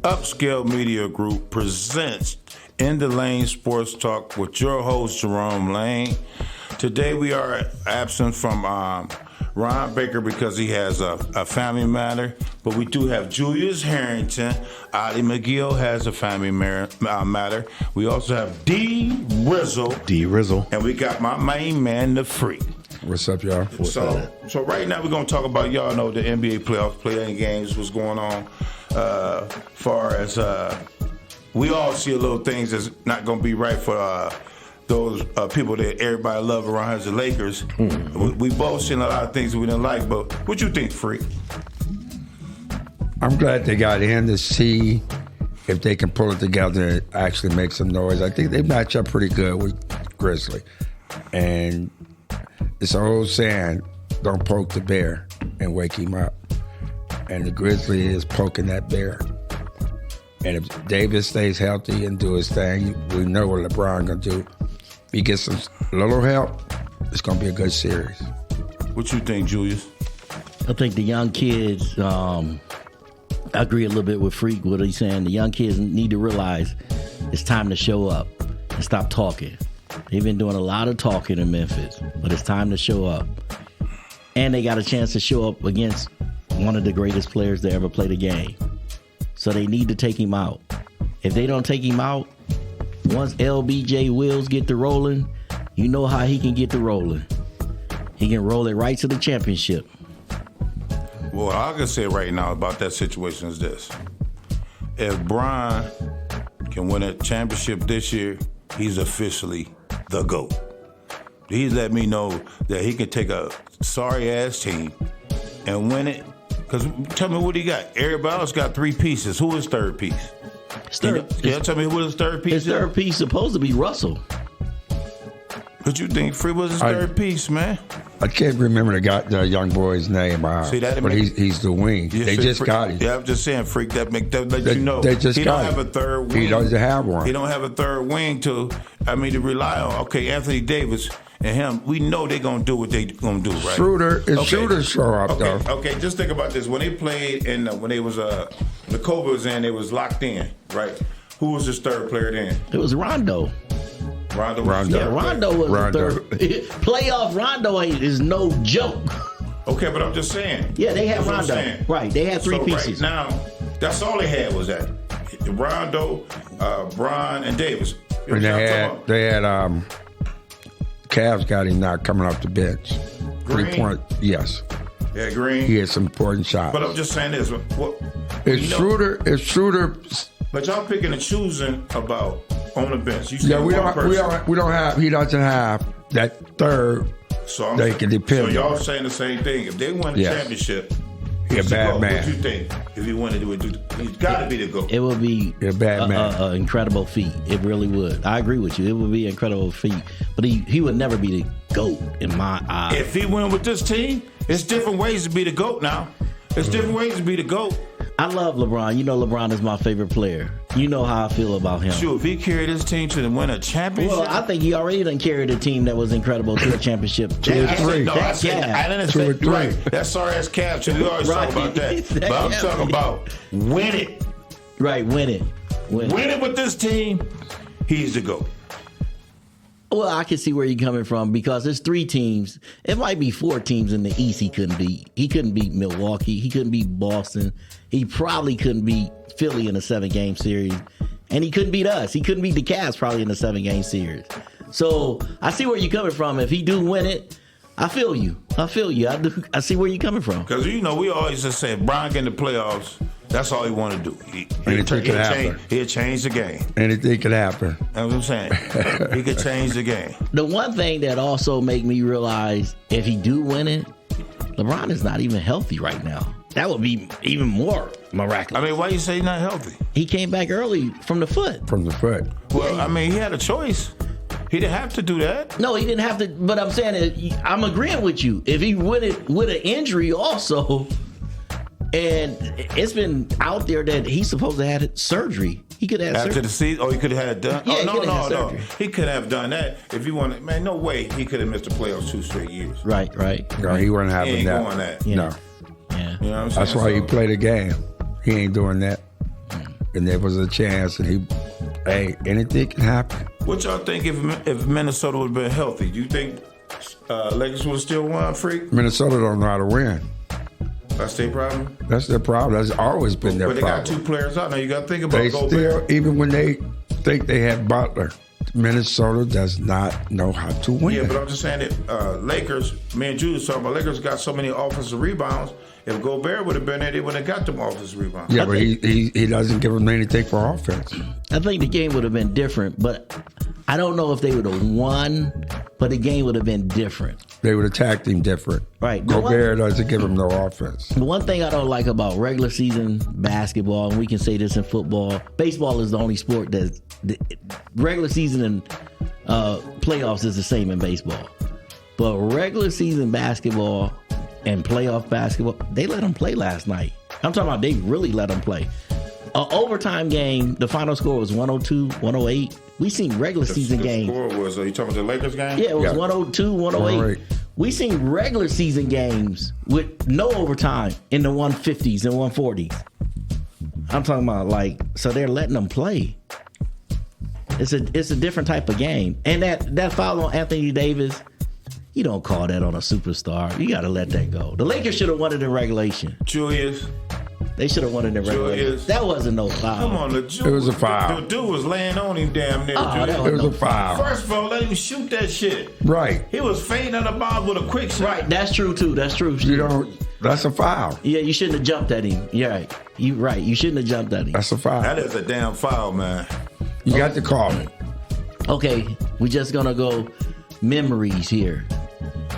Upscale Media Group presents In the Lane Sports Talk with your host, Jerome Lane. Today we are absent from Ron Baker because he has a family matter, but we do have Julius Harrington. Adi McGill has a family matter. We also have D. Rizzle. And we got my main man, the Freak. What's up, y'all? So right now we're going to talk about, y'all know, the NBA playoffs, play-in games, what's going on. Far as we all see a little things that's not going to be right for those people that everybody love around here as the Lakers. Mm-hmm. We both seen a lot of things that we didn't like, but what you think, Freak? I'm glad they got in to see if they can pull it together and actually make some noise. I think they match up pretty good with Grizzly. And it's an old saying, don't poke the bear and wake him up. And the Grizzly is poking that bear. And if Davis stays healthy and do his thing, we know what LeBron going to do. If he gets some little help, it's going to be a good series. What you think, Julius? I think the young kids, I agree a little bit with Freak, what he's saying. The young kids need to realize it's time to show up and stop talking. They've been doing a lot of talking in Memphis, but it's time to show up. And they got a chance to show up against one of the greatest players to ever play the game. So they need to take him out. If they don't take him out, once LBJ wheels get to rolling, you know how he can get to rolling. He can roll it right to the championship. Well, all I can say right now about that situation is this. If Bron can win a championship this year, he's officially the GOAT. He's let me know that he can take a sorry-ass team and win it. Because tell me what he got. Everybody else got three pieces. Who is third piece? Can you tell me who his third piece is? His third piece supposed to be Russell. What you think Free was his third piece, man? I can't remember the young boy's name, but he's the wing. They just got him. Yeah, I'm just saying, Freak, that let you know. They just he don't have a third wing. He doesn't have one. He don't have a third wing to rely on. Okay, Anthony Davis and him, we know they're going to do what they're going to do, right? Shooter show up, though. Okay, just think about this. When they played and when they was, Nikola was in, they was locked in, right? Who was his third player then? It was Rondo. Rondo. Yeah, Rondo was the third. Playoff Rondo is no joke. Okay, but I'm just saying. Yeah, they had Rondo. Right, they had three pieces. Right now, that's all they had was that. Rondo, Bron, and Davis. And they had Cavs got him now coming off the bench. Green? 3 point, yes. Yeah, Green. He had some important shots. But I'm just saying this. It's Schroeder. But y'all picking and choosing about on the bench. We don't have. He doesn't have that third. So they can depend. So y'all saying the same thing. If they win the championship, he's a bad man. What you think? If he won it, he's got to be the GOAT. It would be a bad man. An incredible feat. It really would. I agree with you. It would be an incredible feat. But he would never be the GOAT in my eyes. If he win with this team, it's different ways to be the GOAT now. It's different ways to be the GOAT. I love LeBron. You know LeBron is my favorite player. You know how I feel about him. Sure, if he carried his team to win a championship. Well, I think he already done carried a team that was incredible to a championship. I didn't say right. That's sorry-ass Cavs. We always talk about that. But I'm talking about win it. Right, win it. Win it with this team. He's the GOAT. Well, I can see where you're coming from because there's 3 teams. It might be 4 teams in the East he couldn't beat. He couldn't beat Milwaukee. He couldn't beat Boston. He probably couldn't beat Philly in a 7-game series. And he couldn't beat us. He couldn't beat the Cavs probably in a 7-game series. So I see where you're coming from. If he do win it, I feel you. I do. I see where you're coming from. Because, we always just say, Bron get in the playoffs. That's all he want to do. He'll change the game. Anything could happen. That's what I'm saying. He could change the game. The one thing that also make me realize if he do win it, LeBron is not even healthy right now. That would be even more miraculous. Why you say he's not healthy? He came back early from the foot. Well, he had a choice. He didn't have to do that. No, he didn't have to. But I'm saying, I'm agreeing with you. If he win it with an injury also, and it's been out there that he's supposed to have surgery. He could have after the season. Oh, he could have had it done. Yeah, no. He could have done that if he wanted. Man, no way. He could have missed the playoffs 2 straight years. Right. No, he wasn't having he ain't that. Going that. Yeah. No. Yeah. You know what I'm saying? That's why he played the game. He ain't doing that. and there was a chance, and anything can happen. What y'all think if Minnesota would have been healthy? Do you think Lakers would have still won, Freak? Minnesota don't know how to win. That's their problem? That's their problem. That's always been their problem. But they got 2 players out. Now you got to think about They Gobert. still, even when they think they have Butler, Minnesota does not know how to win. Yeah, but I'm just saying that Lakers, me and Julius talking about Lakers got so many offensive rebounds. If Gobert would have been there, they would have got them offensive rebounds. Yeah, but he doesn't give them anything for offense. I think the game would have been different, but I don't know if they would have won, but the game would have been different. They would attack him different. Right. Gobert doesn't give him no offense. The one thing I don't like about regular season basketball, and we can say this in football, baseball is the only sport that regular season and playoffs is the same in baseball. But regular season basketball and playoff basketball, they let them play last night. I'm talking about they really let them play. An overtime game, the final score was 102, 108. We seen regular season games. The score was, are you talking about the Lakers game? Yeah, it was 102, 108. We seen regular season games with no overtime in the 150s and 140s. I'm talking about so they're letting them play. It's a different type of game. And that foul on Anthony Davis, you don't call that on a superstar. You got to let that go. The Lakers should have won it in regulation. Julius. They should have won it in regulation. Julius. That wasn't no foul. Come on, It was a foul. The dude was laying on him damn near. It was a foul. First of all, let him shoot that shit. Right. He was fading on the ball with a quick shot. Right, that's true too. That's true. That's a foul. Yeah, you shouldn't have jumped at him. You're right. You right. You shouldn't have jumped at him. That's a foul. That is a damn foul, man. You got to call it. Okay, we're just gonna go memories here.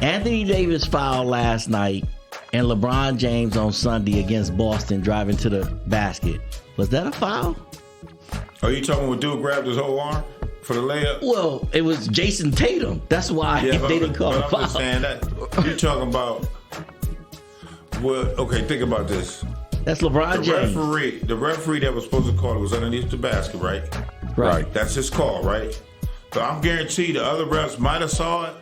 Anthony Davis fouled last night, and LeBron James on Sunday against Boston driving to the basket. Was that a foul? Are you talking when dude grabbed his whole arm for the layup? Well, it was Jason Tatum. That's why they didn't call a foul. I'm just saying that you're talking about. Well, okay, think about this. That's LeBron James. The referee that was supposed to call it was underneath the basket, right? Right. That's his call, right? But I'm guaranteed the other refs might have saw it.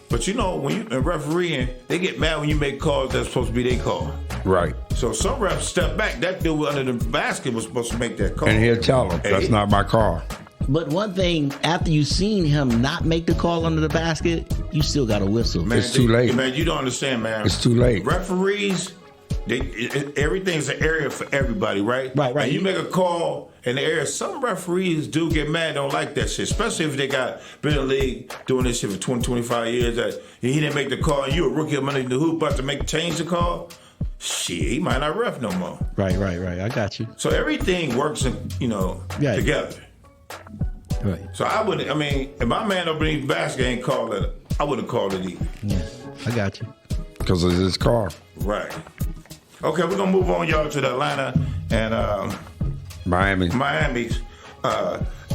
But you know, when you in refereeing, they get mad when you make calls that's supposed to be their call. Right. So some refs step back. That dude under the basket was supposed to make that call. And he'll tell them, that's not my call. But one thing, after you seen him not make the call under the basket, you still got to whistle. Man, it's too late. Man, you don't understand, man. It's too late. Referees, everything's an area for everybody, right? Right. And you make a call in the area. Some referees do get mad, don't like that shit, especially if they been in the league doing this shit for 20, 25 years. That he didn't make the call, and you a rookie underneath the hoop about to change the call. Shit, he might not ref no more. Right. I got you. So everything works, together. Right. So if my man underneath the basket ain't called it, I wouldn't call it either. Yeah, I got you. Because it's his car. Right. Okay, we're gonna move on, y'all, to the Atlanta and Miami's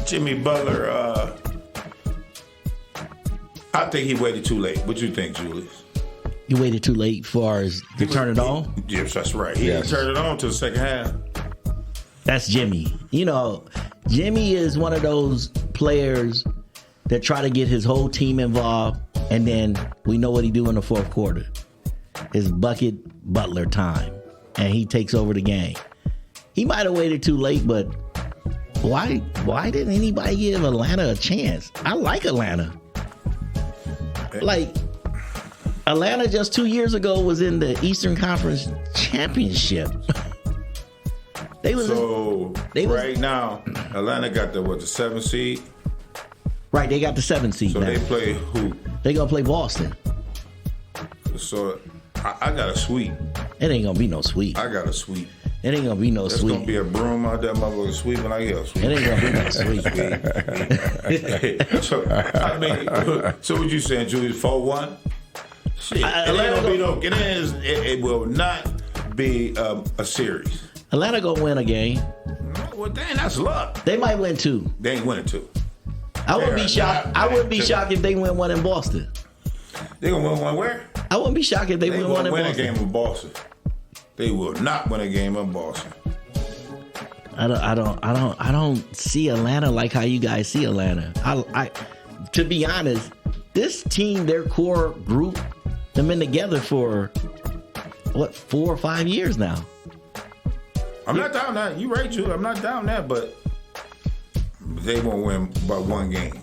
Jimmy Butler. I think he waited too late. What you think, Julius? You waited too late far as to turn it on? Yes, that's right. He didn't turn it on till the second half. That's Jimmy. Jimmy is one of those players that try to get his whole team involved, and then we know what he do in the fourth quarter. It's bucket Butler time, and he takes over the game. He might have waited too late, but why didn't anybody give Atlanta a chance? I like Atlanta. Atlanta just 2 years ago was in the Eastern Conference Championship. Right now, Atlanta got the 7th seed? Right, they got the 7th seed so now. They play who? They gonna play Boston. So I got a sweep. It ain't gonna be no sweep. I got a sweep. It ain't gonna be no There's sweep. There's gonna be a broom out there, motherfucker sweeping like hell. It ain't gonna be no sweep. So what you saying, Julius? 4-1? Shit, it will not be a series. Atlanta gonna win a game. Well, dang, that's luck. They might win 2. They ain't winning 2. I wouldn't be shocked. I wouldn't be shocked if they win 1 in Boston. They gonna win 1 where? I wouldn't be shocked if they win 1 in Boston. They win a game in Boston. They will not win a game in Boston. I don't see Atlanta like how you guys see Atlanta. To be honest, this team, their core group, they've been together for 4 or 5 years now. I'm not down that. You right, Jude. I'm not down that, but they won't win by one game.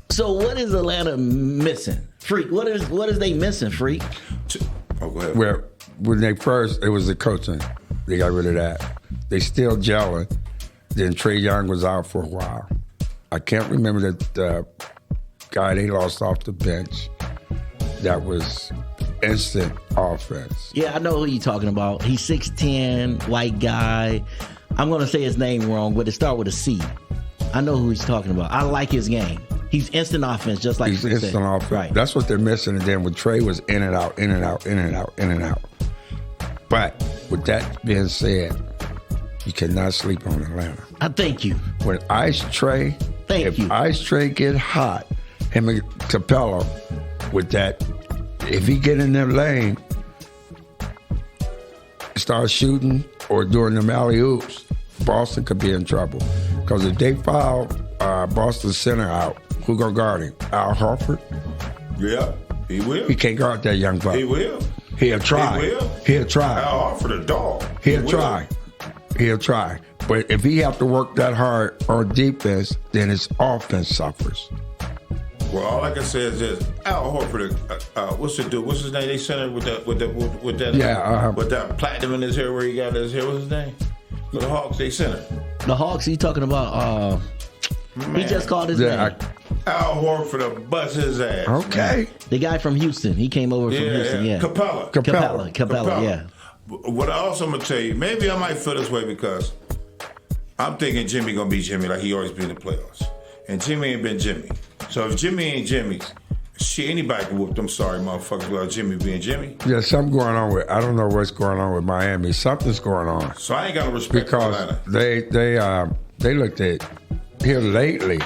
So what is Atlanta missing? Freak, what is they missing, Freak? Oh, go ahead. Well, when they first, it was the coaching. They got rid of that. They still gelling. Then Trae Young was out for a while. I can't remember the guy they lost off the bench. That was instant offense. Yeah, I know who you're talking about. He's 6'10", white guy. I'm going to say his name wrong, but it starts with a C. I know who he's talking about. I like his game. He's instant offense, just like He's Freak instant said. offense. Right. That's what they're missing. And then with Trae was in and out, in and out, in and out, in and out. But with that being said, you cannot sleep on Atlanta. I thank you. When Ice Trae, Thank you. Ice Trae get hot, him and Capella with that, if he get in their lane, start shooting or doing them alley-oops, Boston could be in trouble. Because if they foul Boston center out, who gonna guard him? Al Horford? Yeah, he will. He can't guard that young buck. He will. He'll try. He will. He'll try. Al Horford, a dog. He'll He try. He'll try. But if he have to work that hard on defense, then his offense suffers. Well, all I can say is this: Al Horford, what's the dude? What's his name? They sent him with that, with that platinum in his hair where he got his hair. What's his name? The Hawks. They sent him. The Hawks, he talking about, he just called his name. Al Horford to bust his ass. Okay. The guy from Houston. He came over from Houston, yeah. Capella, yeah. What I also gonna tell you, maybe I might feel this way because I'm thinking Jimmy gonna be Jimmy like he always been in the playoffs, and Jimmy ain't been Jimmy. So if Jimmy ain't Jimmy, shit, anybody can whoop them sorry motherfuckers without Jimmy being Jimmy. Yeah, something going on with. I don't know what's going on with Miami. Something's going on So I ain't got no respect for because Atlanta. they looked at here lately.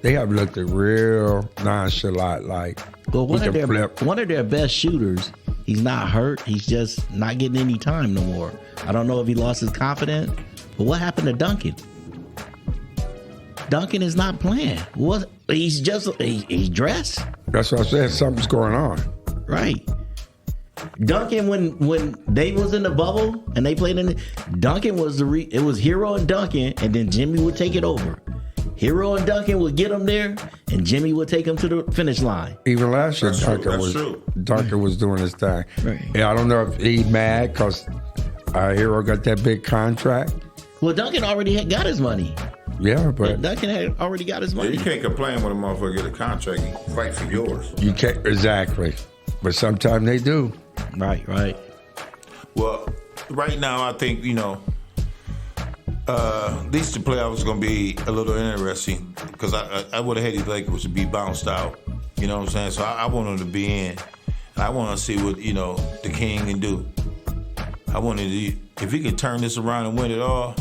They have looked at real nonchalant, like Well, we can flip. one of their best shooters, he's not hurt. He's just not getting any time no more. I don't know if he lost his confidence, but what happened to Duncan? Duncan is not playing. What? He's just he's dressed. That's what I said. Something's going on. Right. Duncan, when they was in the bubble and they played in it, Duncan was it was Hero and Duncan, and then Jimmy would take it over. Hero and Duncan would get him there, and Jimmy would take him to the finish line. Even last year, That's true. Duncan was doing his thing. Right. Yeah, I don't know if he's mad because Hero got that big contract. Well, Duncan already had got his money. Yeah, but Duncan had already got his Yeah, money. you can't complain when a motherfucker get a contract and fight for yours. you can't exactly. But sometimes they do. Right. Well, right now I think these two playoffs are gonna be a little interesting because I would have hated Lakers to be bounced out. You know what I'm saying? So I want them to be in. And I want to see what the King can do. I wanted to, if he can turn this around and win it all.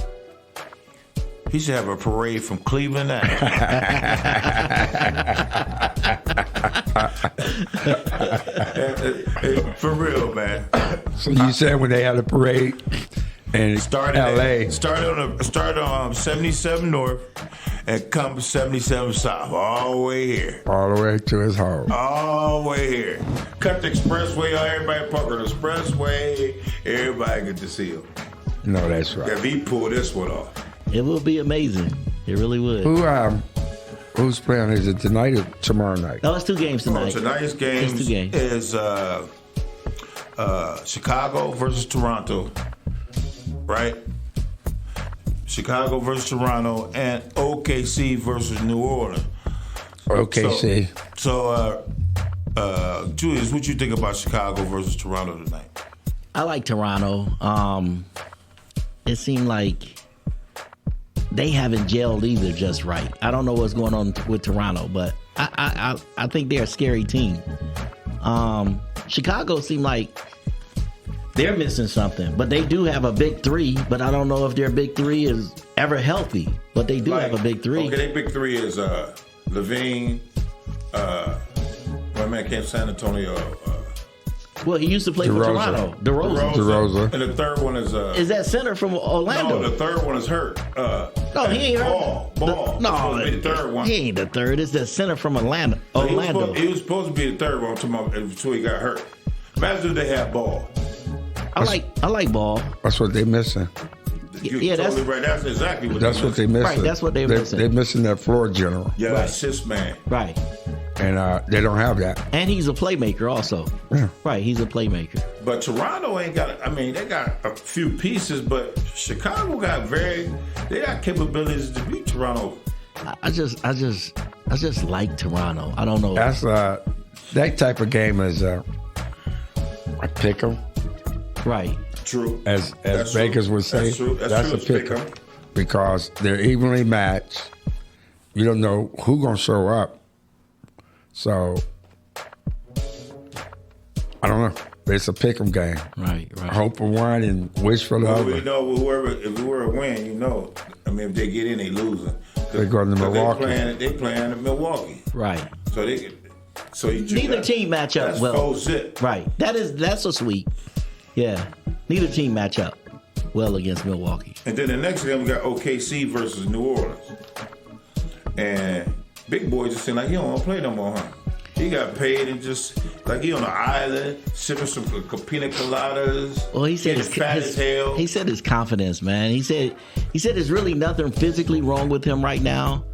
He should have a parade from Cleveland out. For real, man. So you said when they had a parade in L.A. Started on 77 North and come 77 South, all the way here. All the way to his home. All the way here. Cut the expressway, everybody park on the expressway, everybody get to see him. No, that's right. If he pull this one off. It will be amazing. It really would. Who's playing? Is it tonight or tomorrow night? No, it's 2 games tonight. Tonight's game It's 2 games. is Chicago versus Toronto, right? Chicago versus Toronto and OKC versus New Orleans. OKC. So, Julius, what you think about Chicago versus Toronto tonight? I like Toronto. It seemed like they haven't gelled either just right. I don't know what's going on with Toronto, but I think they're a scary team. Chicago seemed like they're missing something, but they do have a big 3, but I don't know if their big 3 is ever healthy, but they do have a big 3. Okay, their big 3 is Levine, my man came San Antonio. Well, he used to play for Toronto. DeRozan. And the third one is that center from Orlando? No, the third one is hurt. No, he ain't hurt. Ball. No, supposed to be the third one. He ain't the third. It's the center from Orlando. He was supposed to be the third one until he got hurt. Imagine if they had Ball. I like Ball. That's what they missing. You're totally right. That's exactly what That's what they missing. Right, that's what they're missing. They're missing that floor general. Yeah, Right. assist man. Right. And they don't have that. And he's a playmaker also. Yeah. Right, he's a playmaker. But Toronto ain't got. I mean, they got a few pieces, but Chicago got they got capabilities to beat Toronto. I just like Toronto. I don't know. That's that type of game is a pick 'em, right. True. as That's Bakers true. would say. That's true. That's true. a pick 'em because they're evenly matched. You don't know who's gonna show up. So I don't know. It's a pick 'em game. Right. Hope for one and wish for the Well, other. we know if we were a win, you know. I mean, if they get in, they losing. They're going to Milwaukee. They playing in Milwaukee. Right. So Neither team match up that's well. full zip. Right. That's a sweep. Yeah. Neither team match up well against Milwaukee. And then the next game we got OKC versus New Orleans. And Big Boy just seemed like he don't want to play no more, huh? He got paid and just like he on an island sipping some pina coladas. Well, he said getting fat as hell. He said his confidence, man. He said there's really nothing physically wrong with him right now.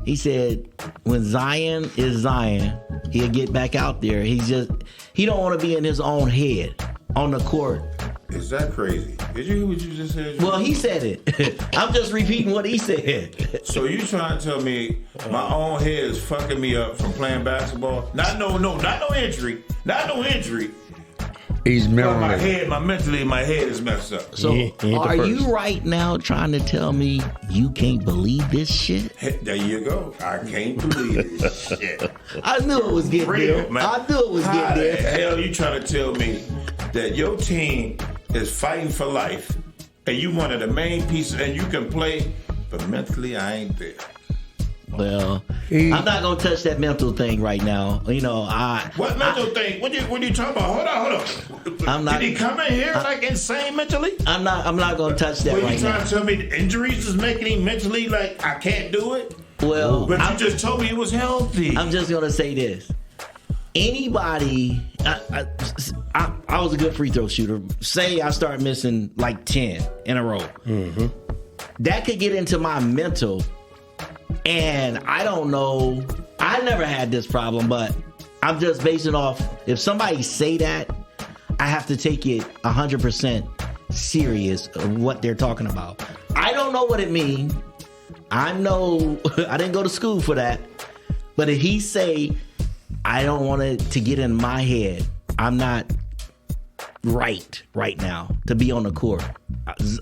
He said when Zion is Zion, he'll get back out there. He don't want to be in his own head on the court. Is that crazy? Did you hear what you just said? Well, he said it. I'm just repeating what he said. So you trying to tell me my own head is fucking me up from playing basketball? Not no injury. Not no injury. He's But my mentally. my head is messed up. So He ain't the are first. you right now trying to tell me you can't believe this shit? There you go. I can't believe this shit. I knew it was getting Real, there. man. I knew it was How getting the there. hell you trying to tell me that your team is fighting for life and you one of the main pieces and you can play, but mentally I ain't there. Well, I'm not gonna touch that mental thing right now. You know, What mental thing? What you talking about? Hold on. I'm not- Did he come in here like insane mentally? I'm not gonna touch that What right you trying now. to tell me the injuries is making him mentally like I can't do it? Well, But you just told me he was healthy. I'm just gonna say this. Anybody, I was a good free throw shooter. Say I start missing like 10 in a row. Mm-hmm. That could get into my mental. And I don't know. I never had this problem, but I'm just basing off. If somebody say that, I have to take it 100% serious of what they're talking about. I don't know what it means. I didn't go to school for that. But if he say, I don't want it to get in my head, I'm not right now to be on the court.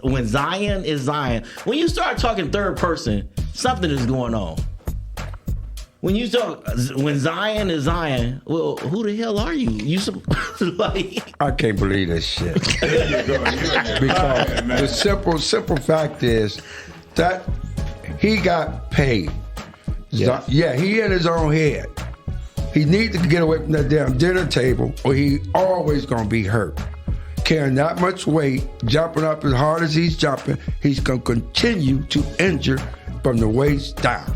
When Zion is Zion, when you start talking third person, something is going on. When Zion is Zion, well, who the hell are you? Like, I can't believe this shit. There you go. Because Man. the simple fact is that he got paid. Yes. Yeah, he in his own head. He needs to get away from that damn dinner table or he always gonna be hurt. Carrying that much weight, jumping up as hard as he's jumping, he's gonna continue to injure from the waist down.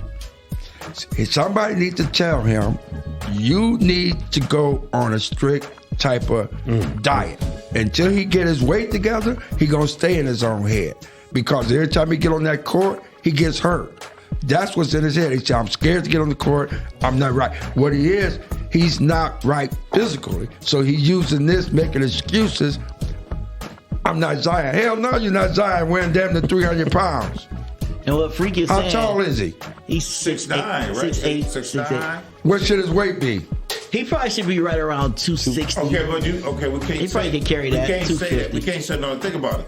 Somebody needs to tell him, you need to go on a strict type of diet. Until he get his weight together, he gonna stay in his own head. Because every time he get on that court, he gets hurt. That's what's in his head. He said, I'm scared to get on the court. I'm not right. What he is, he's not right physically. So he's using this, making excuses. I'm not Zion. Hell no, you're not Zion, weighing damn near 300 pounds. and what Freak is How saying, tall is he? he's 6'9", 6'8", right? 6'8", 6'9". What should his weight be? He probably should be right around 260. Okay, but we can't. He probably could carry that, We can't say that. 250. We can't say no. Think about it.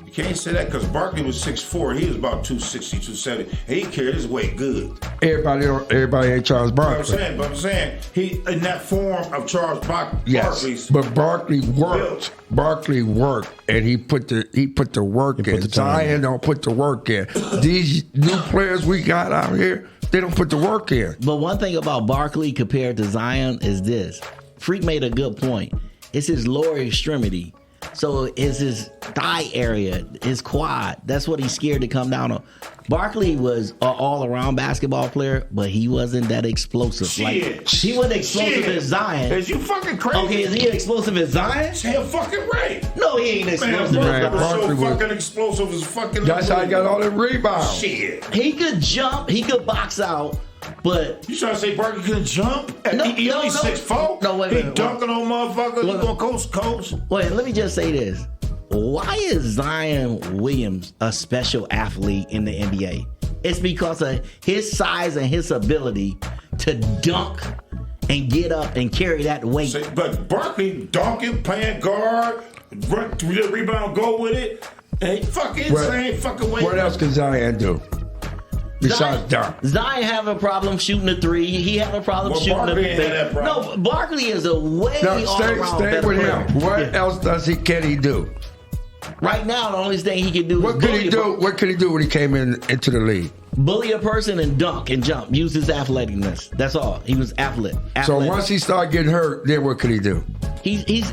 You can't say that because Barkley was 6'4". He was about 260, 270. And he carried his weight good. Everybody ain't Charles Barkley. But I'm saying he in that form of Charles Yes, Barkley's. but Barkley worked. Barkley worked, and he put the work in. the time Zion don't put the work in. These new players we got out here, they don't put the work in. But one thing about Barkley compared to Zion is this. Freak made a good point. It's his lower extremity So is his thigh area, his quad. That's what he's scared to come down on. Barkley was an all-around basketball player, but he wasn't that explosive. Shit. He wasn't explosive as Zion. Is you fucking crazy? Okay, is he explosive as Zion? Hell fucking right. No, he ain't explosive. Man, as was Zion. so Barkley was- fucking explosive as fucking. That's how he got all the rebounds. Shit. He could jump. He could box out. But You trying to say Barkley couldn't jump? No, he only no. 6'4". No, wait a He minute. dunking on motherfuckers. He going coast to coast. wait, let me just say this. Why is Zion Williams a special athlete in the NBA? It's because of his size and his ability to dunk and get up and carry that weight. But Barkley dunking, playing guard, run, rebound, go with it. And fucking insane fucking way. What else can Zion do? Besides dunk. Zion have a problem shooting a three. He have a problem Well, shooting Barkley a ain't had that problem. No, Barkley is a way No, all stay around with better him. player. What else can he do? Right now, the only thing he can do What is could bully he do? What could he do when he came into the league? bully a person and dunk and jump. Use his athleticness. That's all. He was athletic. So once he started getting hurt, then what could he do? He's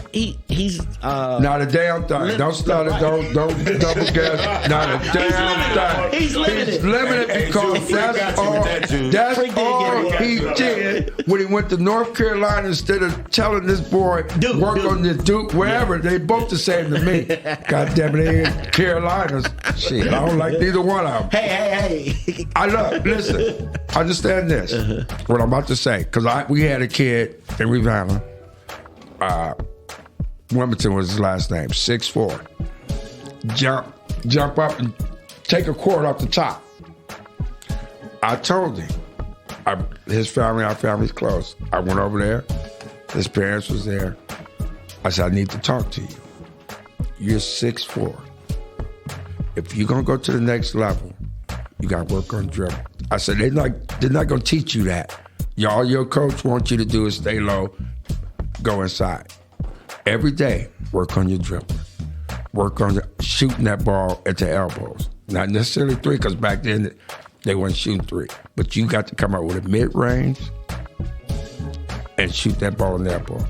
Not a damn thing. Don't start it. Right. Don't double guess. Not a damn thing. He's limited. He's limited Hey, because Jude, Freak that's got you all. with that, Jude. That's Freak didn't all get it. he did when he went to North Carolina. Instead of telling this boy Duke, work Duke. on this Duke wherever, they both the same to me. God damn it, they in Carolinas. Shit, I don't like neither one of them. Hey. I love. Listen, understand this. What I'm about to say, because we had a kid in Rivanna. Wilmington was his last name. 6'4". Jump up and take a cord off the top. I told him. His family, our family's close. I went over there. His parents was there. I said, I need to talk to you. You're 6'4". If you're gonna go to the next level, you gotta work on dribble. I said, they're not gonna teach you that. All your coach wants you to do is stay low, go inside. Every day, work on your dribble. Work on shooting that ball at the elbows. Not necessarily three, because back then they weren't shooting three. But you got to come out with a mid-range and shoot that ball in the elbow.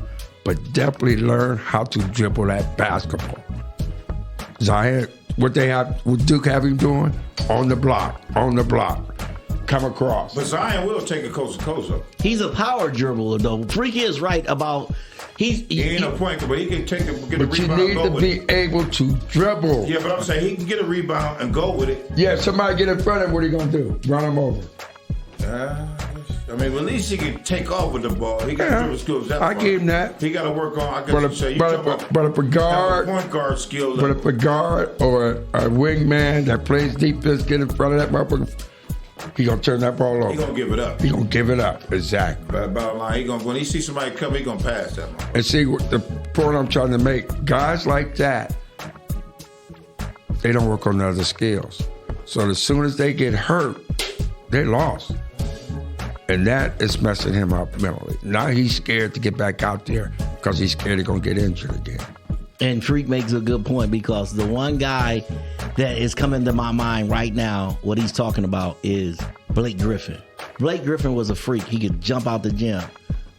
But definitely learn how to dribble that basketball. Zion, what Duke have him doing? On the block. Come across. But Zion will take a coast to coast up. He's a power dribbler though. Freaky is right about He ain't a point, but he can get a But you rebound and need go to with it. be able to dribble. Yeah, but I'm saying he can get a rebound and go with it. Yeah, if somebody get in front of him, what are you going to do? Run him over. I mean, at least he can take off with the ball. He got Yeah, dribble skills. That I far. give him that. He got to work on. I But guess you say. if a guard, point guard skill. but if a guard or a wingman that plays defense get in front of that motherfucker, he gonna turn that ball over. He gonna give it up. He gonna give it up. Exactly. But bottom line, when he see somebody come, he gonna pass that one. And see what the point I'm trying to make. Guys like that, they don't work on the other skills. So as soon as they get hurt, they lost. And that is messing him up mentally. Now he's scared to get back out there because he's scared he's going to get injured again. And Freak makes a good point because the one guy that is coming to my mind right now, what he's talking about is Blake Griffin. Blake Griffin was a freak. He could jump out the gym.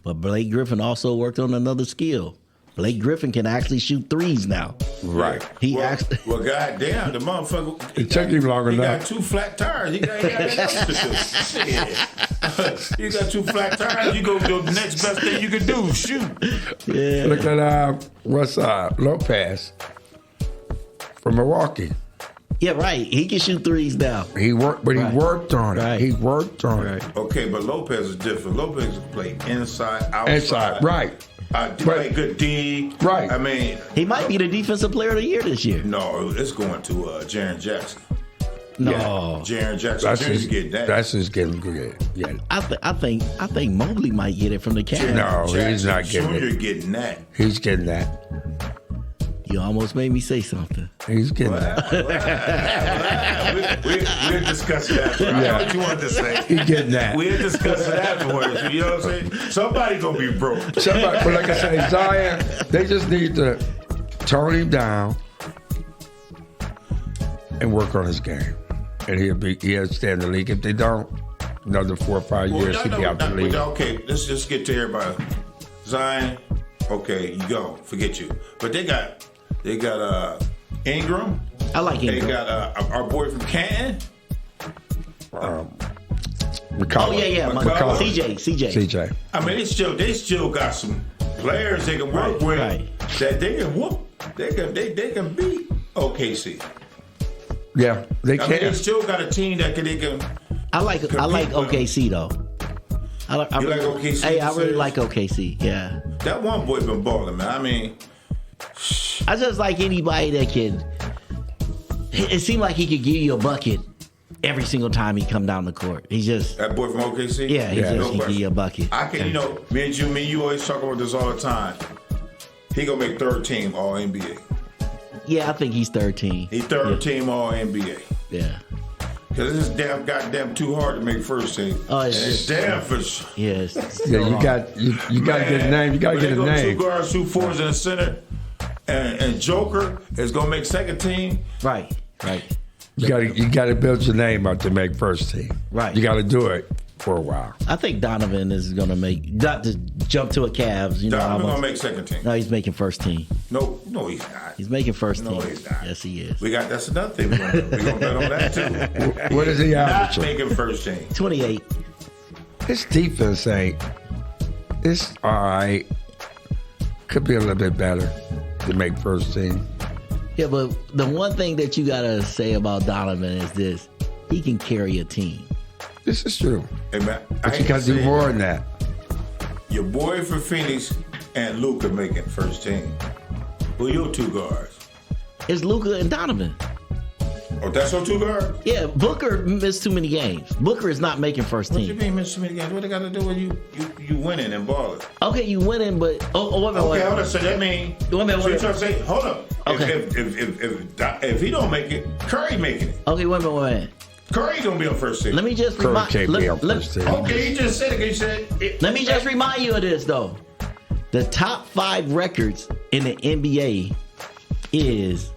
But Blake Griffin also worked on another skill. Blake Griffin can actually shoot threes now. Right. Well, goddamn, the motherfucker. It took him long He enough. got 2 flat tires. He got nothing else to do. Shit. You got 2 flat tires. You go do the next best thing you can do. Shoot. Yeah. Look at Lopez from Milwaukee. Yeah, right. He can shoot threes now. He worked, but Right. he worked on it. Right. He worked on it. Okay, but Lopez is different. Lopez can play inside, outside. Inside, right. Play good D. Right. I mean, He might be the defensive player of the year this year. no, it's going to Jaren Jackson. No. Jaren Jackson That's Jr. getting that. That's just getting good. Yeah. I think Mobley might get it from the Cavs. No, he's not getting Jr. it. getting that. He's getting that. You almost made me say something. He's getting that. We'll discuss it afterwards. I know what you wanted to say. He's getting that. We'll discuss it afterwards. You know what I'm saying? Somebody gonna be broke. Somebody, but like I say, Zion, they just need to tone him down and work on his game, and he'll stay in the league. If they don't, another 4 or 5 years, he'll be out the league. Okay, let's just get to everybody. Zion, okay, you go. Forget you. But they got They got Ingram. I like They Ingram. got our boy from Canton. McCullough. Oh yeah. McCullough. CJ. I mean, they still got some players they can work with that they can whoop. They can beat OKC. Yeah, they I can. mean, they still got a team that they can. I like OKC though. I like OKC? Hey, I really like OKC. Yeah. That one boy been balling, man. I mean, I just like anybody that can. It seemed like he could give you a bucket every single time he come down the court. He just that boy from OKC. he no give you a bucket. I can, me and you always talk about this all the time. He gonna make third team All NBA. Yeah, I think he's 13. He third team All NBA. Yeah. Cause it's damn goddamn too hard to make first team. Oh, it's damn for Yes. Yeah, you got to get a name. You got to get a name. 2 guards, 2 forwards in the center, and Joker is gonna make second team. Right. You got to build your name out to make first team. Right. You got to do it for a while. I think Donovan is going to not to jump to a Cavs. Donovan gonna make second team. No, he's making first team. No, he's not. He's making first team. No, he's not. Yes, he is. That's another thing we're gonna bet on that too. What is he Not averaging? making first team. 28. His defense it's all right. Could be a little bit better to make first team. Yeah, but the one thing that you got to say about Donovan is this. He can carry a team. This is true. Hey, man, But you got to do more than that. Your boy from Phoenix and Luka making first team. Who your 2 guards? It's Luka and Donovan. Oh, that's your 2 guards? Yeah, Booker missed too many games. Booker is not making first What you team. mean miss too many games? What they got to do with you winning and balling? Okay, you winning, but wait a minute. Okay, hold on. So that means Wait a minute, so you wait a trying to say, hold up. Okay. If he don't make it, Curry making it. Okay, wait a minute. Curry gonna be on first team. Let me just Curry remind. can't be on first team. Okay, he just said it. He said. Let me just remind you of this though. The top 5 records in the NBA is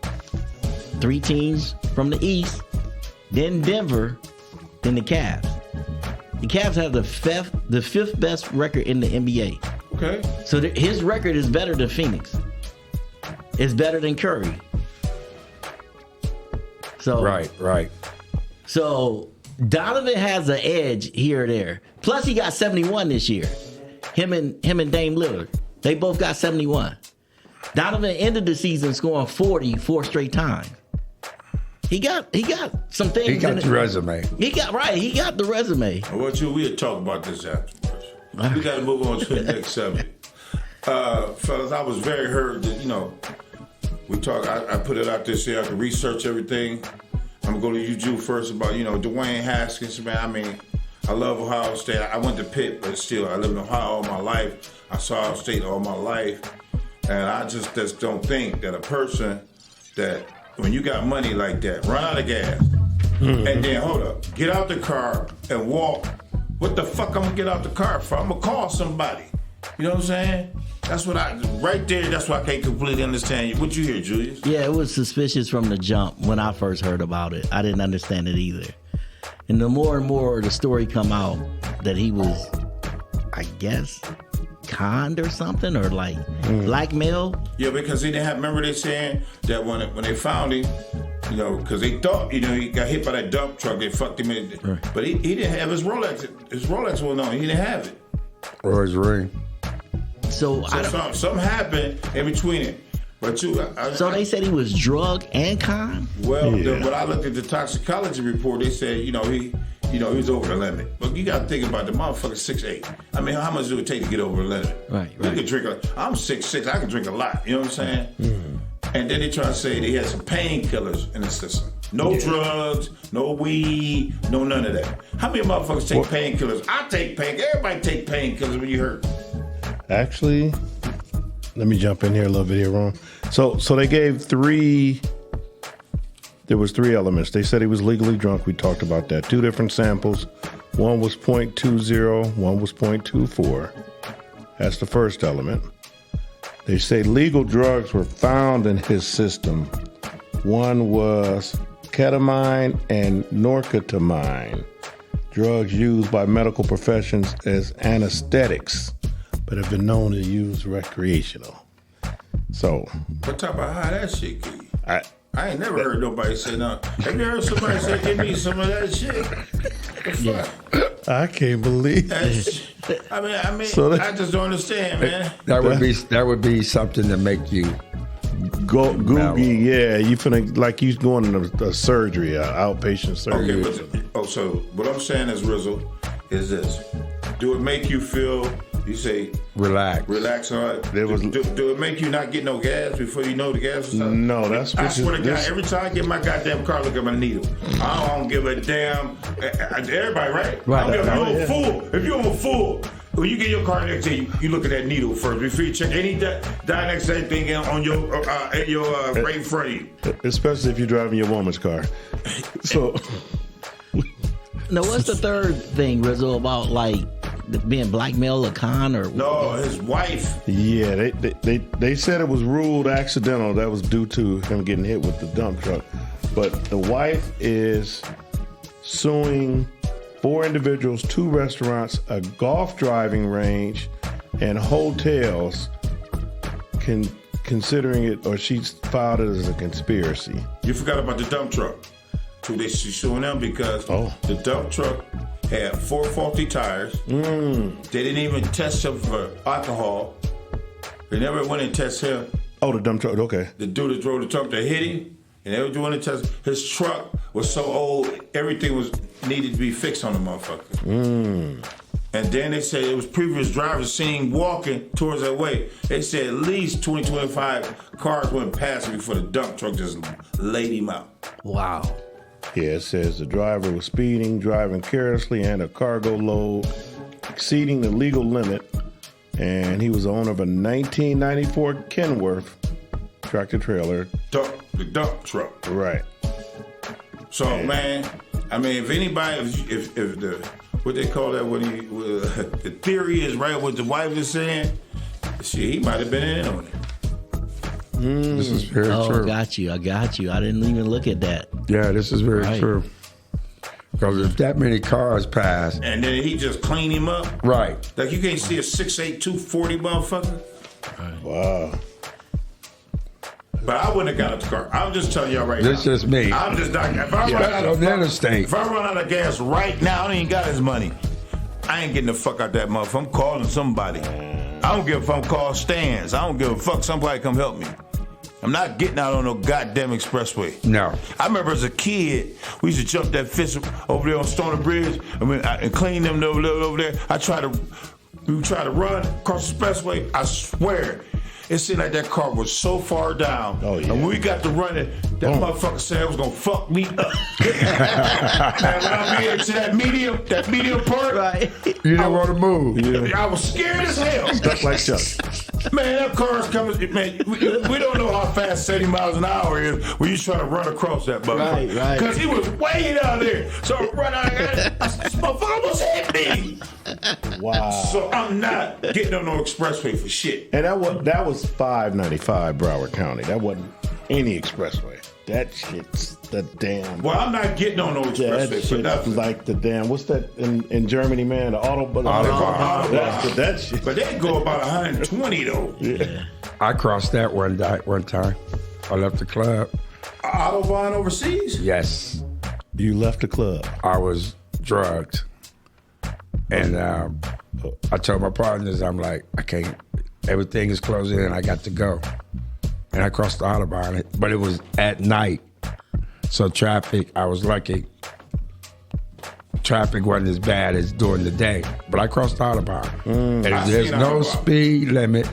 3 teams from the East, then Denver, then the Cavs. The Cavs have the fifth best record in the NBA. Okay. So his record is better than Phoenix. It's better than Curry. So Right. So Donovan has an edge here or there. Plus he got 71 this year. Him and Dame Lillard. They both got 71. Donovan ended the season scoring 40 4 straight times. He got some things. He got in the resume. He got the resume. We'll talk about this afterwards. We got to move on to the next subject. Fellas, I was very hurt that, we talk. I put it out there so I could research everything. I'm going to go to you, Drew, first about, Dwayne Haskins, man. I mean, I love Ohio State. I went to Pitt, but still, I lived in Ohio all my life. I saw Ohio State all my life. And I just don't think that a person that, when you got money like that, run out of gas, and then, hold up, get out the car and walk. What the fuck I'm going to get out the car for? I'm going to call somebody. You know what I'm saying? That's what right there, that's why I can't completely understand you. What you hear, Julius? Yeah, it was suspicious from the jump when I first heard about it. I didn't understand it either. And the more and more the story come out that he was, I guess, conned or something, or like blackmail. Yeah, because he didn't have, remember they saying that when they found him, because they thought, he got hit by that dump truck, they fucked him in. Right. But he didn't have his Rolex. His Rolex wasn't on. He didn't have it. Or his ring. So something happened in between it. But so they said he was drug and con? Well, when I looked at the toxicology report, they said, he was over the limit. But you got to think about the motherfucker 6'8". I mean, how much do it take to get over the limit? Right. You could drink I'm 6'6". I can drink a lot. You know what I'm saying? Mm-hmm. And then they try to say they had some painkillers in the system. No drugs, no weed, no none of that. How many motherfuckers take painkillers? I take painkillers. Everybody take painkillers when you hurt. Actually, let me jump in here a little bit here, Ron. So they gave 3. There was 3 elements. They said he was legally drunk. We talked about that. 2 different samples. One was 0.20. One was 0.24. That's the first element. They say legal drugs were found in his system. One was ketamine and norketamine, drugs used by medical professions as anesthetics, but have been known to use recreational. So, What type of high that shit give you? I ain't never heard nobody say no. Have you heard somebody say, give me some of that shit? The fuck? I can't believe I mean, So I just don't understand, man. That would be something to make you Googie, yeah, you finna like you going in a surgery, a outpatient surgery. Okay, so what I'm saying is, Rizzo, is this. Do it make you feel, you say, relax on it? Do it make you not get no gas before you know the gas is up? No, that's what I swear to God, every time I get my goddamn car, look at my needle. I don't give a damn. Everybody, right? Right. I don't give a fool. If you're a fool, when you get your car next day, you look at that needle first before you check any Dynex anything on your right in front of you. Especially if you're driving your woman's car. So, Now, what's the third thing, Rizzo, about like being blackmailed, a con, or No, his wife. yeah, they said it was ruled accidental. That was due to him getting hit with the dump truck. But the wife is suing 4 individuals, 2 restaurants, a golf driving range, and hotels, considering it, or she's filed it as a conspiracy. You forgot about the dump truck. She's suing them because the dump truck had 4 faulty tires. They didn't even test him for alcohol. They never went and tested him. Oh, the dump truck, okay. The dude that drove the truck that hit him, and they were doing the test. His truck was so old, everything needed to be fixed on the motherfucker. And then they said it was previous drivers seen him walking towards that way. They said at least 20, 25 cars went past him before the dump truck just laid him out. wow? Yeah, it says the driver was speeding, driving carelessly, and a cargo load exceeding the legal limit. And he was the owner of a 1994 Kenworth tractor trailer. The dump truck. Right. So, man, I mean, if anybody, if the, what they call that, the theory is right, what the wife is saying, shit, he might have been in on it. This is very true. I got you. I didn't even look at that. Yeah, this is very Right. true. Because if that many cars pass, And then he just cleaned him up. right? Like, you can't see a 6'8", 240 motherfucker. Wow. But I wouldn't have got out the car. I'm just telling y'all right This now. is me. I'm just not. If I run out on of the interstate. if I run out of gas right now, I ain't got his money. I ain't getting the fuck out that motherfucker. I'm calling somebody. I don't give a fuck. I'm calling Stans. I don't give a fuck. Somebody come help me. I'm not getting out on no goddamn expressway. No. I remember as a kid, we used to jump that fence over there on Stoner Bridge and clean them over there. We would try to run across the expressway. I swear, it seemed like that car was so far down. Oh, yeah. And when we got to running, that motherfucker said it was gonna fuck me up. Man, when I made it to that medium part, Right. You don't want to move. I was scared as hell. Stuck like Chuck. Man, that car's coming. Man, we don't know how fast 70 miles an hour is when you try to run across that motherfucker. Right. Because he was way down there. So I run out there. This motherfucker almost hit me. Wow. So I'm not getting on no expressway for shit. And that was 595 Broward County. That wasn't any expressway. That shit's the damn. Well, I'm not getting on no That expressway for shit's nothing. like the damn. What's that in Germany, man? The Autobahn. That shit. But they go about 120 though. Yeah. I crossed that one time. I left the club. Autobahn overseas? Yes, You left the club. I was drugged, and I told my partners, I'm like, I can't. Everything is closing in. I got to go, and I crossed the Autobahn. But it was at night, so traffic. I was lucky. Traffic wasn't as bad as during the day, but I crossed the Autobahn. And there's no Autobahn. speed limit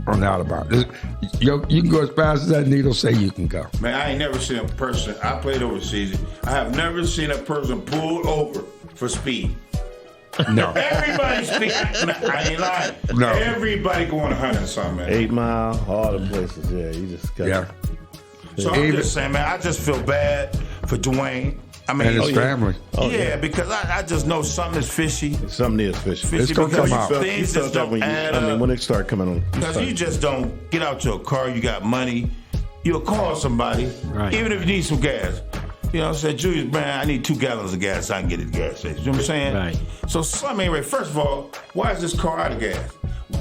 on the Autobahn. You can go as fast as that needle say you can go. Man, I ain't never seen a person. I played overseas. I have never seen a person pulled over for speed. No. Everybody speed. I ain't lying. No. Everybody going 100 and something, man. 8 Mile, all the places. Yeah, you just got. Yeah. So I'm just saying, man, I just feel bad for Dwayne. I mean, And his family. Because I just know something is fishy. Something is fishy. It's gonna because come out. things just don't add up. when it start coming on. Because you just don't get out your car, you got money, you'll call somebody, Right. even if you need some gas. You know what I'm saying? Julius, man, I need 2 gallons of gas so I can get to the gas station. You know what I'm saying? Right. So, anyway, first of all, why is this car out of gas?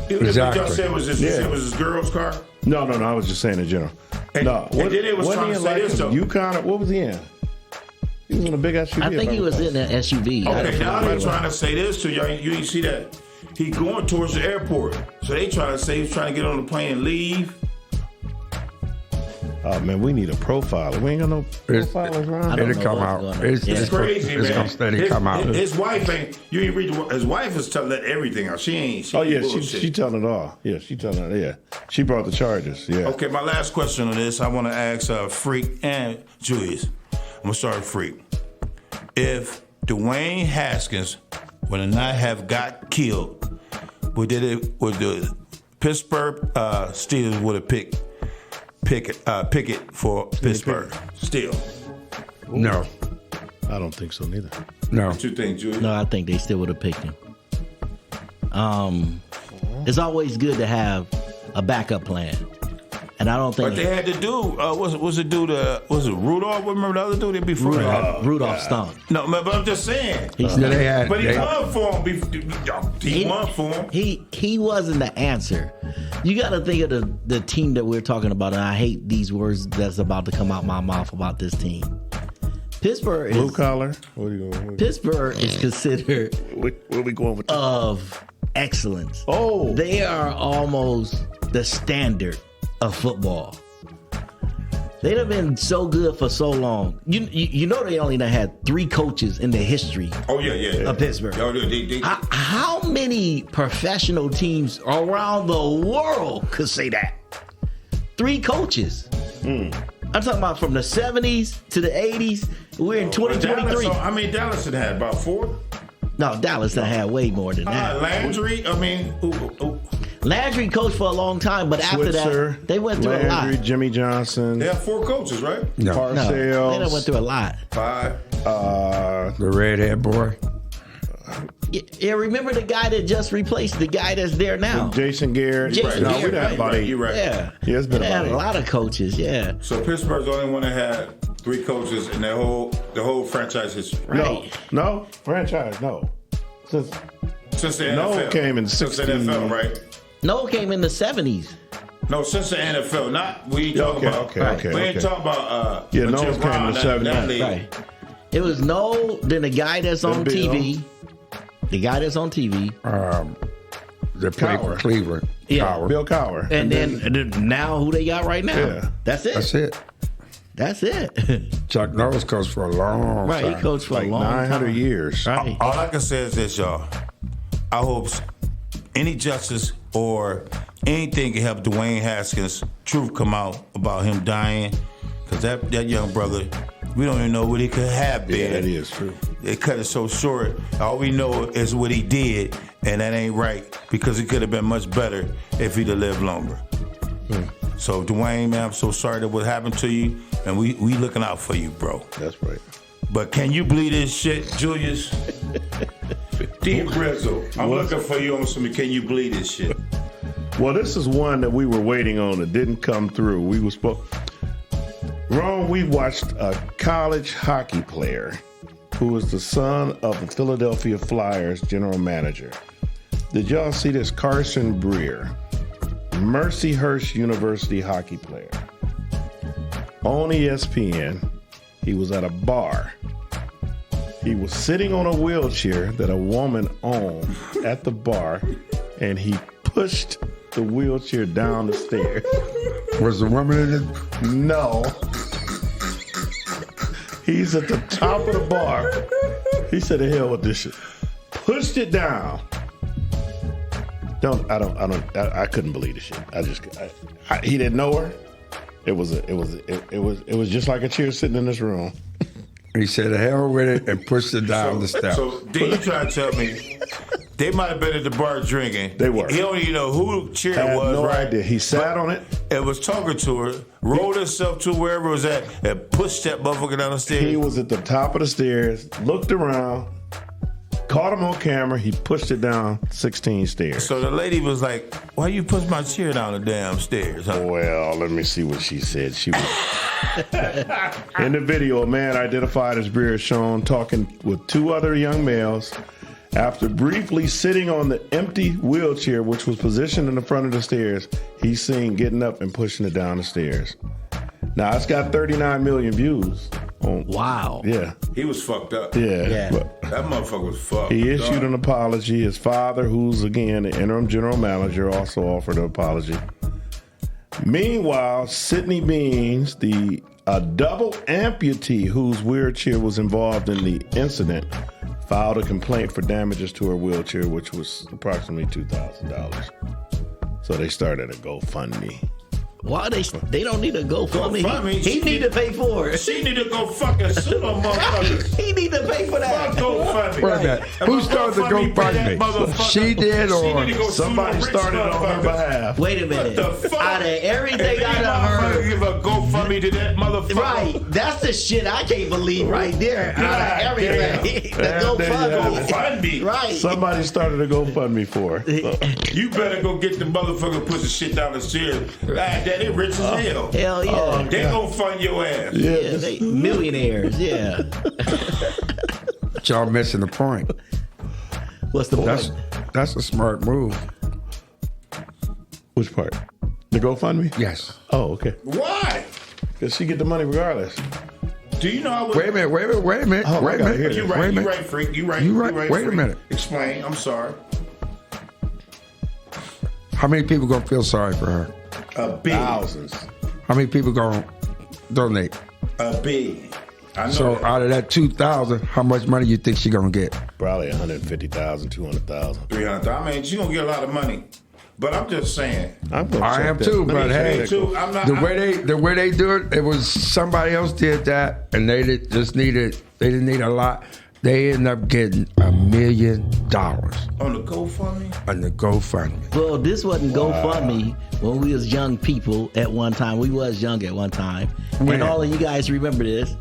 If Exactly. y'all said it was this girl's car? No. I was just saying in general. And then they was trying to say this, though. UConn. What was he in? He was in a big SUV. I think he was in an SUV. Okay, now they're trying to say this to y'all. You ain't see that. He going towards the airport. So they trying to say he's trying to get on the plane and leave. Oh, man, we need a profiler. We ain't got no profilers around. It'll come out. It's crazy, it's man. gonna steady come out. His wife ain't. You ain't read his wife is telling everything out. She ain't. She telling it all. Yeah, she telling it. Yeah, she brought the charges. Yeah. Okay, my last question on this, I want to ask Freak and Julius. I'm gonna start with Freak. If Dwayne Haskins would not have got killed, would the Pittsburgh Steelers would have picked Pickett for Pittsburgh still? No. I don't think so neither. No. What you think, Julius? No, I think they still would have picked him. It's always good to have a backup plan. And I don't think. But they had to do. Was it Rudolph? Remember the other dude? They before Rudolph stunk. No, but I'm just saying. He won for him. He won for him. He wasn't the answer. You got to think of the team that we're talking about, and I hate these words that's about to come out my mouth about this team. Pittsburgh is blue collar. What are you going? Pittsburgh is considered Where are we going with this? of excellence. Oh, They are almost the standard of football. They'd have been so good for so long. You know they only had 3 coaches in the history of Pittsburgh. How many professional teams around the world could say that? 3 coaches. I'm talking about from the 70s to the 80s. We're in 2023. Dallas had about 4. No, Dallas done had way more than that. Landry, Landry coached for a long time, but after that, they went through a lot. Jimmy Johnson. They have 4 coaches, right? No. Parcells. They done went through a lot. 5. The redhead boy. Yeah, remember the guy that just replaced the guy that's there now? Jason Garrett. Jason No, Garrett, we had about 8. You're right. Yeah. Yeah, it's been They had about a 8. lot of coaches, yeah. So Pittsburgh's the only one that had 3 coaches in the whole franchise history. Right. No, franchise, no. Since the NFL. Noel came in Since the 16. NFL, right? Noah came in the 70s. No, since the NFL. Not we ain't talking about. Okay. We ain't talking about. Yeah, when Noel Jim came Brown, in the that 70s. league. Right. It was then the guy that's on Bill. TV. The guy that's on TV. They played for Cowher. Cleveland. Yeah. Cowher. Bill Cowher. And then now who they got right now? Yeah. That's it. That's it. That's it. Chuck Norris coached for a long Right, time. he coached for Like a long 900 time. years. Right. All I can say is this, y'all. I hope any justice or anything can help Dwayne Haskins' truth come out about him dying. Because that young brother, we don't even know what he could have been. Yeah, that is true. They cut it so short. All we know is what he did, and that ain't right because he could have been much better if he'd have lived longer. So, Dwayne, man, I'm so sorry that what happened to you, and we looking out for you, bro. That's right. But can you believe this shit, Julius? D. Rizzo, I'm looking for you on some. Can you believe this shit? Well, this is one that we were waiting on that didn't come through. We watched a college hockey player who was the son of the Philadelphia Flyers general manager. Did y'all see this? Carson Breer, Mercyhurst University hockey player. On ESPN, he was at a bar. He was sitting on a wheelchair that a woman owned at the bar, and he pushed the wheelchair down the stairs. Was the woman in it? No. He's at the top of the bar. He said, "The hell with this shit." Pushed it down. I couldn't believe the shit. He didn't know her. It was just like a chair sitting in this room. He said, "The hell with it," and pushed it down the steps. So, did you try to tell me they might have been at the bar drinking? They were. He don't even know who the chair Had was, no right? idea. He sat on it. It was talking to her, rolled himself to wherever it was at, and pushed that motherfucker down the stairs. He was at the top of the stairs, looked around, caught him on camera. He pushed it down 16 stairs. So the lady was like, "Why you push my chair down the damn stairs?" Huh? Well, let me see what she said. She was in the video. A man identified as Breer is shown talking with 2 other young males After briefly sitting on the empty wheelchair, which was positioned in the front of the stairs, he's seen getting up and pushing it down the stairs. Now, it's got 39 million views. Wow. Yeah. He was fucked up. Yeah. But That motherfucker was fucked. he issued an apology. His father, who's, again, the interim general manager, also offered an apology. Meanwhile, Sydney Beans, a double amputee whose wheelchair was involved in the incident, filed a complaint for damages to her wheelchair, which was approximately $2,000. So they started a GoFundMe. Why they don't need a GoFundMe? GoFundMe? He need to pay for it. She need to go fucking sue them motherfuckers. He need to pay for that. Fuck GoFundMe. Wait a minute. Who started the GoFundMe? She did, or Somebody started it on her behalf. Wait a minute. What the fuck? Out of everything I done heard. Give a GoFundMe to that motherfucker. Right. That's the shit I can't believe right there. Out of everything. The GoFundMe. GoFundMe. Right. Somebody started a GoFundMe for her. So. You better go get the motherfucker pushing shit down the stairs. They rich as hell. Hell yeah. They gonna fund your ass. Yeah, they millionaires. Yeah. but y'all missing the point? What's the point? That's a smart move. Which part? The GoFundMe? Yes. Oh, okay. Why? Because she get the money regardless. Do you know I was... Wait a minute. Oh, I gotta hear You this. right, Wait a you minute. right, freak. You right. You right. Wait a freak. minute. Explain. I'm sorry. How many people gonna feel sorry for her? A big. Thousands. How many people gonna donate? A big. I know So that. out of that 2,000, how much money you think she gonna get? Probably 150,000, 200,000. 300. I mean, she gonna get a lot of money. But I'm just saying. I'm gonna I check am that. too, Me but hey, too. I'm not. the way they do it, it was somebody else did that, and they didn't need a lot. They ended up getting $1 million on the GoFundMe. on the GoFundMe. Well, this wasn't GoFundMe when we was young people at one time. We was young at one time. When? And all of you guys remember this.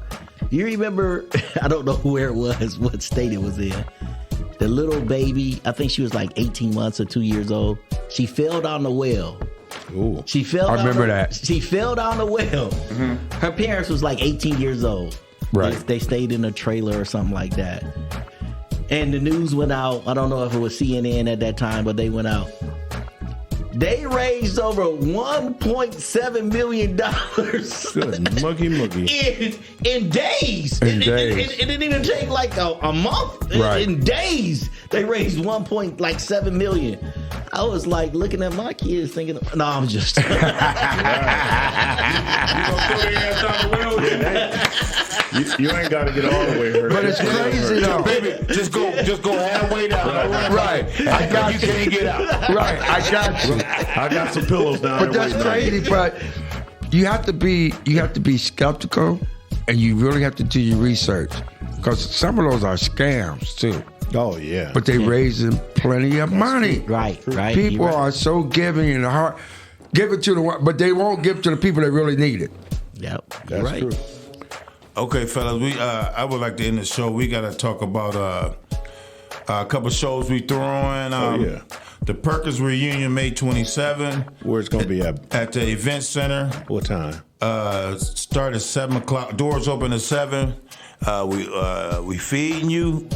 You remember, I don't know where it was, what state it was in. The little baby, I think she was like 18 months or 2 years old. She fell down the well. Ooh. She fell I down remember the, that. She fell down the well. Mm-hmm. Her parents was like 18 years old. Right. They stayed in a trailer or something like that. And the news went out. I don't know if it was CNN at that time, but they went out. They raised over $1.7 million Good muggy. in days. In It days. didn't even take like a month. Right. In days, they raised $1.7 million. I was like looking at my kids thinking, no, I'm just. You gonna throw their ass down the well? You ain't got to get all the way hurt. But it's crazy though. Baby, just go halfway down. Right. I got You you. can't get out. Right. I got you. I got some pillows down But there. that's waiting on you. crazy. But you have to be skeptical, and you really have to do your research, because some of those are scams too. Oh, yeah. But they raising plenty of money. Right. People You're right. are so giving in the heart. Give it to the one, but they won't give it to the people that really need it. Yep. That's You're right. true. Okay, fellas, I would like to end the show. We got to talk about a couple shows we threw on. Yeah. The Perkins reunion, May 27. Where it's going to be at the event center. what time? Start at 7 o'clock. Doors open at 7. We feeding you.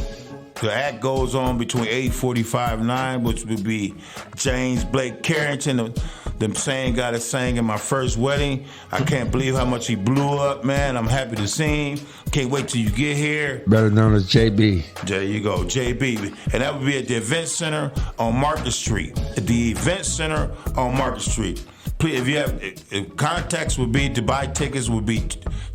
The act goes on between 8:45 and 9, which would be James Blake Carrington. Them same guy that sang in my first wedding. I can't believe how much he blew up, man. I'm happy to see him. Can't wait till you get here. Better known as JB. There you go, JB. And that would be at the Event Center on Market Street. The Event Center on Market Street. Please, if you have contacts, would be to buy tickets would be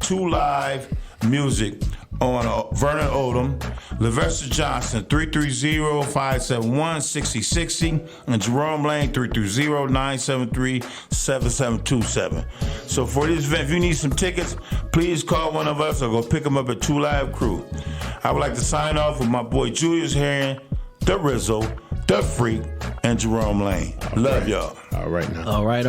2 Live Music on Vernon Odom, Levester Johnson, 330-571-6060, and Jerome Lane, 330-973-7727. So for this event, if you need some tickets, please call one of us or go pick them up at 2 Live Crew. I would like to sign off with my boy Julius Herring, The Rizzo, The Freak, and Jerome Lane. Love y'all. All right now. All right.